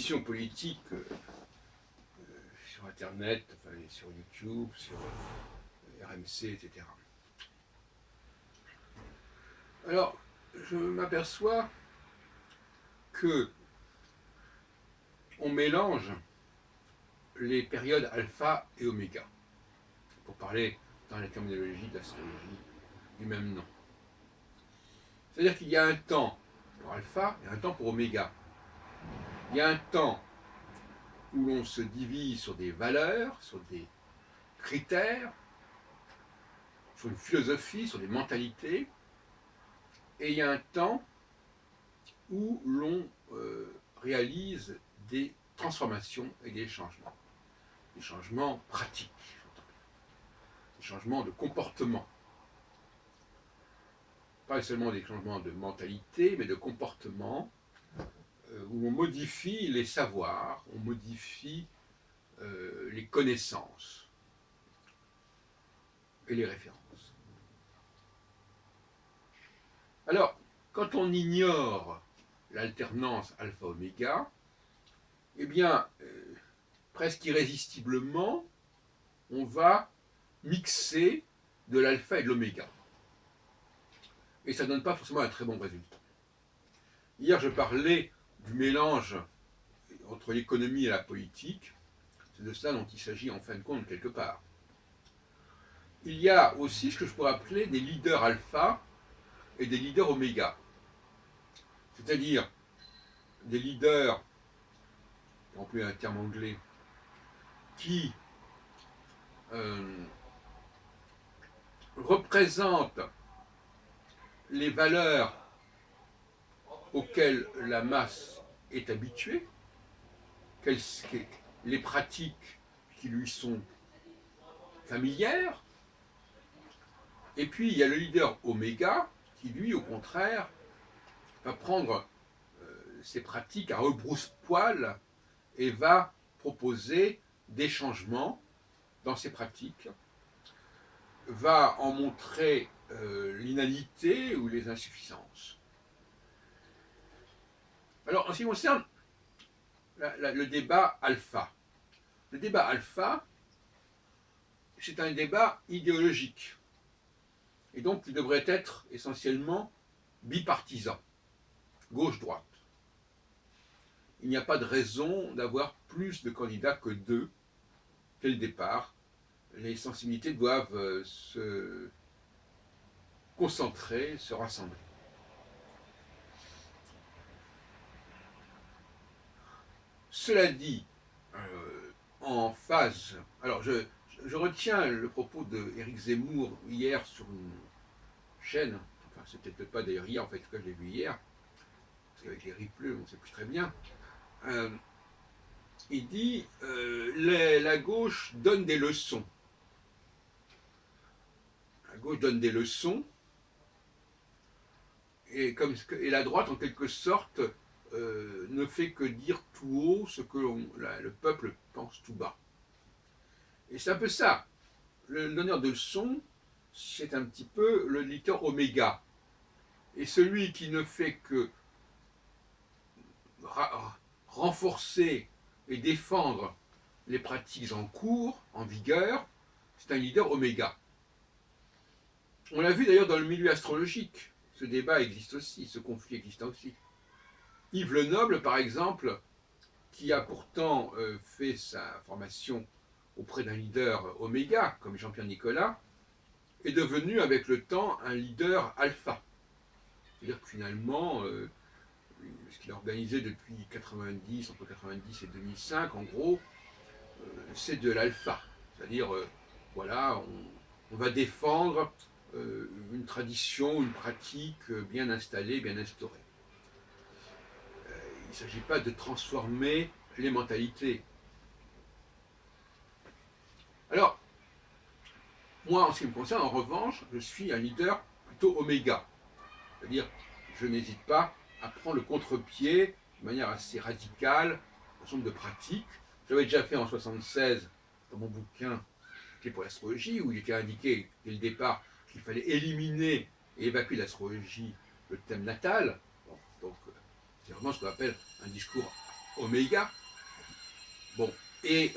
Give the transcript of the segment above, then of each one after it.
émissions politiques sur Internet, enfin, sur YouTube, sur RMC, etc. Alors, je m'aperçois que on mélange les périodes alpha et oméga, pour parler dans la terminologie de l'astrologie du même nom. C'est-à-dire qu'il y a un temps pour alpha et un temps pour oméga. Il y a un temps où l'on se divise sur des valeurs, sur des critères, sur une philosophie, sur des mentalités, et il y a un temps où l'on réalise des transformations et des changements pratiques, des changements de comportement. Pas seulement des changements de mentalité, mais de comportement, où on modifie les savoirs, on modifie les connaissances et les références. Alors, quand on ignore l'alternance alpha-oméga, eh bien, presque irrésistiblement, on va mixer de l'alpha et de l'oméga. Et ça ne donne pas forcément un très bon résultat. Hier, je parlais du mélange entre l'économie et la politique. C'est de cela dont il s'agit en fin de compte quelque part. Il y a aussi ce que je pourrais appeler des leaders alpha et des leaders oméga. C'est-à-dire des leaders, pour employer un terme anglais, qui représentent les valeurs auxquelles la masse est habituée, les pratiques qui lui sont familières. Et puis il y a le leader oméga qui lui au contraire va prendre ces pratiques à rebrousse-poil et va proposer des changements dans ces pratiques, va en montrer l'inanité ou les insuffisances. Alors en ce qui concerne le débat alpha, le débat alpha, c'est un débat idéologique. Et donc, il devrait être essentiellement bipartisan, gauche-droite. Il n'y a pas de raison d'avoir plus de candidats que 2 dès le départ. Les sensibilités doivent se concentrer, se rassembler. Cela dit, en phase... Alors, je retiens le propos d'Éric Zemmour hier sur une chaîne, enfin c'était peut-être pas d'ailleurs hier, en fait, en tout cas je l'ai vu hier, parce qu'avec les replays, on ne sait plus très bien. Il dit la gauche donne des leçons. La gauche donne des leçons, et la droite, en quelque sorte, ne fait que dire tout haut ce que le peuple pense tout bas. Et c'est un peu ça. Le donneur de leçons, c'est un petit peu le leader oméga. Et celui qui ne fait que renforcer et défendre les pratiques en cours, en vigueur, c'est un leader oméga. On l'a vu d'ailleurs dans le milieu astrologique. Ce débat existe aussi, ce conflit existe aussi. Yves Lenoble, par exemple, qui a pourtant fait sa formation auprès d'un leader oméga, comme Jean-Pierre Nicolas, est devenu avec le temps un leader alpha. C'est-à-dire que finalement, ce qu'il a organisé depuis 90, entre 90 et 2005, en gros, c'est de l'alpha. C'est-à-dire, voilà, on va défendre une tradition, une pratique bien installée, bien instaurée. Il ne s'agit pas de transformer les mentalités. Alors, moi, en ce qui me concerne, en revanche, je suis un leader plutôt oméga. C'est-à-dire, je n'hésite pas à prendre le contre-pied de manière assez radicale, un certain nombre de pratiques. J'avais déjà fait en 1976, dans mon bouquin qui est pour l'astrologie, où il était indiqué dès le départ qu'il fallait éliminer et évacuer de l'astrologie le thème natal. Bon, donc, c'est vraiment ce qu'on appelle un discours oméga. Bon, et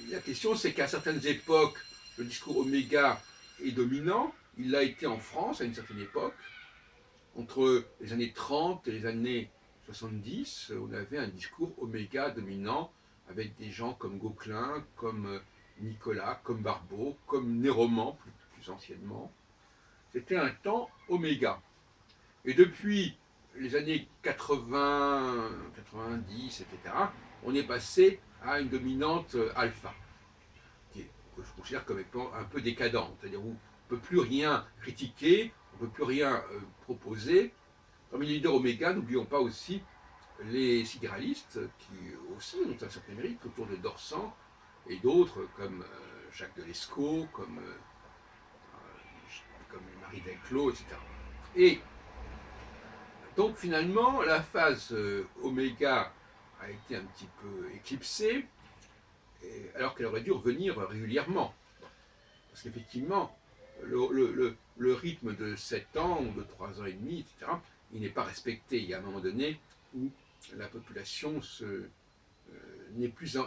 la question c'est qu'à certaines époques, le discours oméga est dominant. Il l'a été en France à une certaine époque. Entre les années 30 et les années 70, on avait un discours oméga dominant avec des gens comme Gauquelin, comme Nicolas, comme Barbeau, comme Néroman plus anciennement. C'était un temps oméga. Et depuis les années 80, 90, etc., on est passé à une dominante alpha, que je considère comme étant un peu décadente, c'est-à-dire où on ne peut plus rien critiquer, on ne peut plus rien proposer. Parmi les leaders oméga, n'oublions pas aussi les sidéralistes, qui aussi ont un certain mérite autour de Dorsan, et d'autres comme Jacques de Lescaut, comme Marie Delclos, etc. Et donc finalement, la phase oméga a été un petit peu éclipsée, alors qu'elle aurait dû revenir régulièrement. Parce qu'effectivement, le rythme de 7 ans ou de 3 ans et demi, etc., il n'est pas respecté. Il y a un moment donné où la population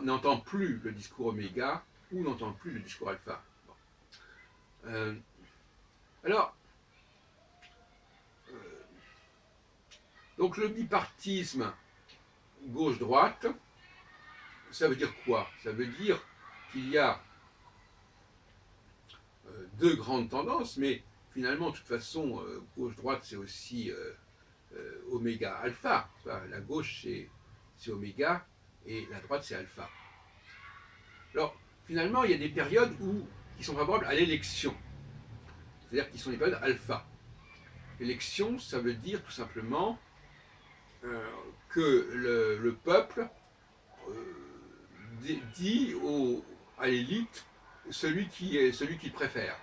n'entend plus le discours oméga ou n'entend plus le discours alpha. Bon. Alors, donc le bipartisme gauche-droite, ça veut dire quoi? Ça veut dire qu'il y a deux grandes tendances, mais finalement, de toute façon, gauche-droite, c'est aussi oméga-alpha. La gauche, c'est oméga, et la droite, c'est alpha. Alors, finalement, il y a des périodes qui sont favorables à l'élection, c'est-à-dire qui sont des périodes alpha. L'élection, ça veut dire tout simplement que le peuple dit à l'élite celui qu'il préfère.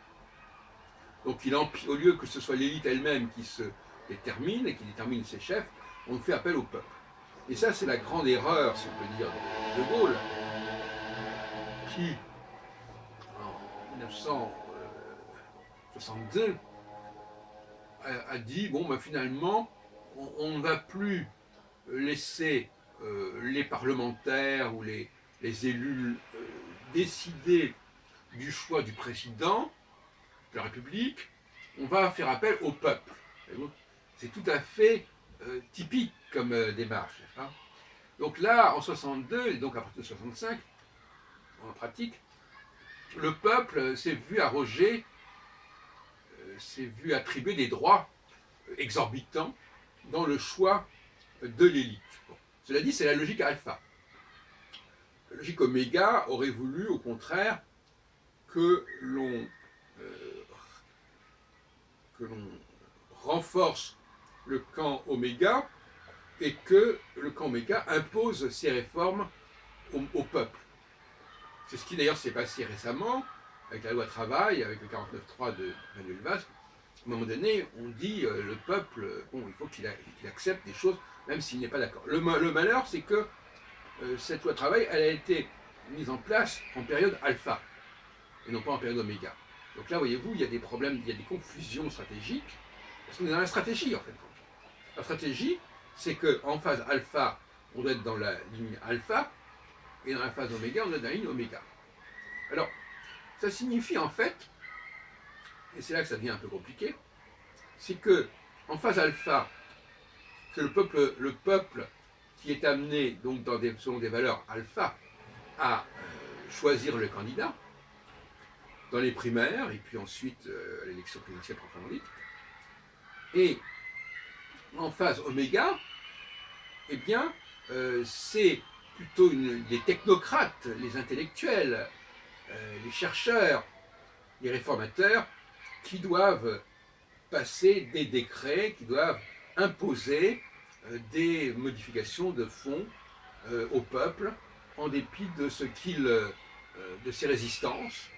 Donc au lieu que ce soit l'élite elle-même qui se détermine et qui détermine ses chefs, on fait appel au peuple. Et ça, c'est la grande erreur, si on peut dire, de Gaulle, qui, en 1962, a dit, bon, ben, finalement, on ne va plus laisser les parlementaires ou les élus décider du choix du président de la République, on va faire appel au peuple. C'est tout à fait typique comme démarche. Hein. Donc là, en 62, et donc à partir de 65, en pratique, le peuple s'est vu arroger, s'est vu attribuer des droits exorbitants dans le choix de l'élite. Bon. Cela dit, c'est la logique alpha. La logique oméga aurait voulu, au contraire, que l'on renforce le camp oméga et que le camp oméga impose ses réformes au peuple. C'est ce qui d'ailleurs s'est passé récemment avec la loi travail, avec le 49.3 de Manuel Valls. À un moment donné, on dit le peuple, bon, il faut qu'il accepte des choses, même s'il n'est pas d'accord. Le malheur, c'est que cette loi travail, elle a été mise en place en période alpha, et non pas en période oméga. Donc là, voyez-vous, il y a des problèmes, il y a des confusions stratégiques, parce qu'on est dans la stratégie, en fait. La stratégie, c'est qu'en phase alpha, on doit être dans la ligne alpha, et dans la phase oméga, on doit être dans la ligne oméga. Alors, ça signifie en fait, et c'est là que ça devient un peu compliqué, c'est que en phase alpha, que le peuple qui est amené, donc selon des valeurs alpha, à choisir le candidat, dans les primaires, et puis ensuite à l'élection présidentielle proprement dite. Et en phase oméga, eh bien, c'est plutôt les technocrates, les intellectuels, les chercheurs, les réformateurs, qui doivent passer des décrets, qui doivent imposer des modifications de fond au peuple, en dépit de de ses résistances,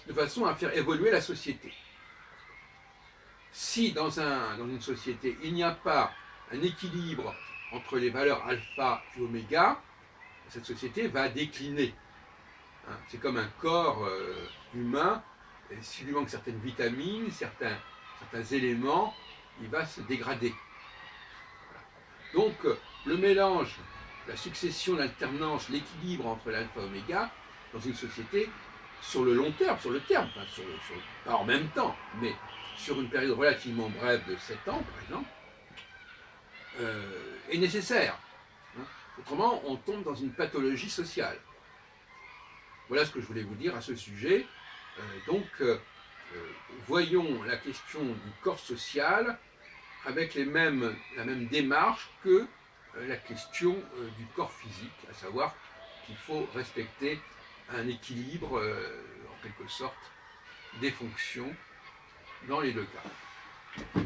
de façon à faire évoluer la société. Si dans une société, il n'y a pas un équilibre entre les valeurs alpha et oméga, cette société va décliner. Hein, c'est comme un corps humain, et s'il lui manque certaines vitamines, certains éléments, il va se dégrader. Donc, le mélange, la succession, l'alternance, l'équilibre entre l'alpha et l'oméga dans une société sur le long terme, sur le terme, enfin pas en même temps, mais sur une période relativement brève de 7 ans, par exemple, est nécessaire. Hein. Autrement, on tombe dans une pathologie sociale. Voilà ce que je voulais vous dire à ce sujet. Voyons la question du corps social avec la même démarche que la question du corps physique, à savoir qu'il faut respecter un équilibre, en quelque sorte, des fonctions dans les deux cas.